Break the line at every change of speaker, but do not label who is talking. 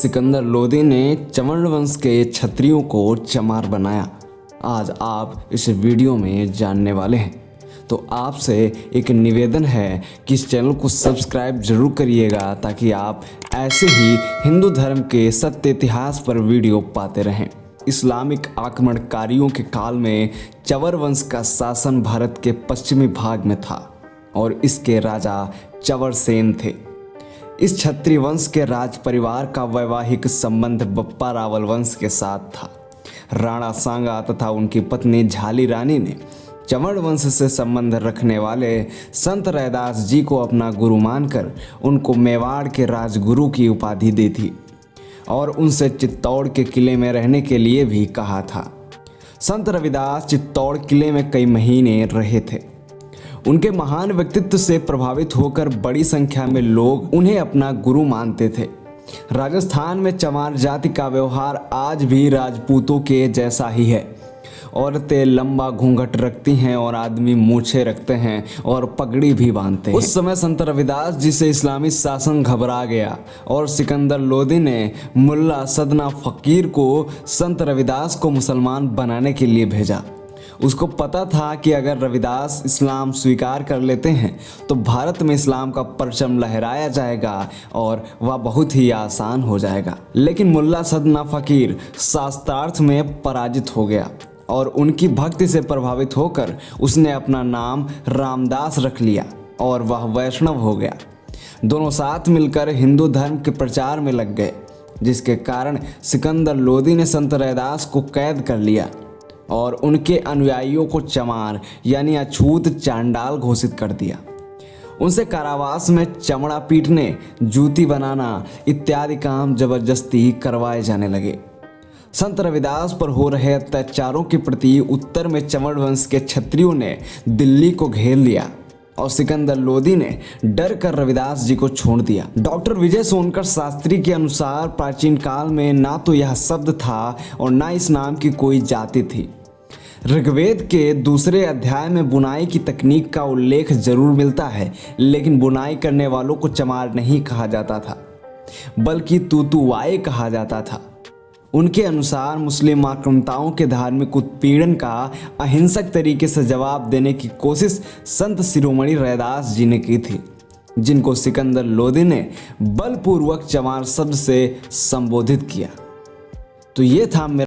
सिकंदर लोदी ने चमर वंश के क्षत्रियों को चमार बनाया। आज आप इस वीडियो में जानने वाले हैं। तो आपसे एक निवेदन है कि इस चैनल को सब्सक्राइब जरूर करिएगा ताकि आप ऐसे ही हिंदू धर्म के सत्य इतिहास पर वीडियो पाते रहें। इस्लामिक आक्रमणकारियों के काल में चवर वंश का शासन भारत के पश्चिमी भाग में था और इसके राजा चवर सेन थे। इस क्षत्रिय वंश के राज परिवार का वैवाहिक संबंध बप्पा रावल वंश के साथ था। राणा सांगा तथा उनकी पत्नी झाली रानी ने चमर वंश से संबंध रखने वाले संत रैदास जी को अपना गुरु मानकर उनको मेवाड़ के राजगुरु की उपाधि दी थी और उनसे चित्तौड़ के किले में रहने के लिए भी कहा था। संत रविदास चित्तौड़ किले में कई महीने रहे थे। उनके महान व्यक्तित्व से प्रभावित होकर बड़ी संख्या में लोग उन्हें अपना गुरु मानते थे। राजस्थान में चमार जाति का व्यवहार आज भी राजपूतों के जैसा ही है। औरतें लंबा घूंघट रखती हैं और आदमी मूछें रखते हैं और पगड़ी भी बांधते हैं। उस समय संत रविदास जी से इस्लामी शासन घबरा गया और सिकंदर लोदी ने मुल्ला सदना फकीर को संत रविदास को मुसलमान बनाने के लिए भेजा। उसको पता था कि अगर रविदास इस्लाम स्वीकार कर लेते हैं तो भारत में इस्लाम का परचम लहराया जाएगा और वह बहुत ही आसान हो जाएगा। लेकिन मुल्ला सदना फकीर शास्त्रार्थ में पराजित हो गया और उनकी भक्ति से प्रभावित होकर उसने अपना नाम रामदास रख लिया और वह वैष्णव हो गया। दोनों साथ मिलकर हिंदू धर्म के प्रचार में लग गए, जिसके कारण सिकंदर लोदी ने संत रैदास को कैद कर लिया और उनके अनुयायियों को चमार यानी अछूत चांडाल घोषित कर दिया। उनसे कारावास में चमड़ा पीटने, जूती बनाना इत्यादि काम जबरदस्ती करवाए जाने लगे। संत रविदास पर हो रहे अत्याचारों के प्रति उत्तर में चमर वंश के क्षत्रियों ने दिल्ली को घेर लिया और सिकंदर लोदी ने डर कर रविदास जी को छोड़ दिया। डॉक्टर विजय सोनकर शास्त्री के अनुसार प्राचीन काल में ना तो यह शब्द था और ना इस नाम की कोई जाति थी। ऋग्वेद के दूसरे अध्याय में बुनाई की तकनीक का उल्लेख जरूर मिलता है, लेकिन बुनाई करने वालों को चमार नहीं कहा जाता था बल्कि तूतुवाए कहा जाता था। उनके अनुसार मुस्लिम आक्रमणताओं के धार्मिक उत्पीड़न का अहिंसक तरीके से जवाब देने की कोशिश संत शिरोमणि रैदास जी ने की थी, जिनको सिकंदर लोदी ने बलपूर्वक चमार शब्द से संबोधित किया। तो ये था मेरा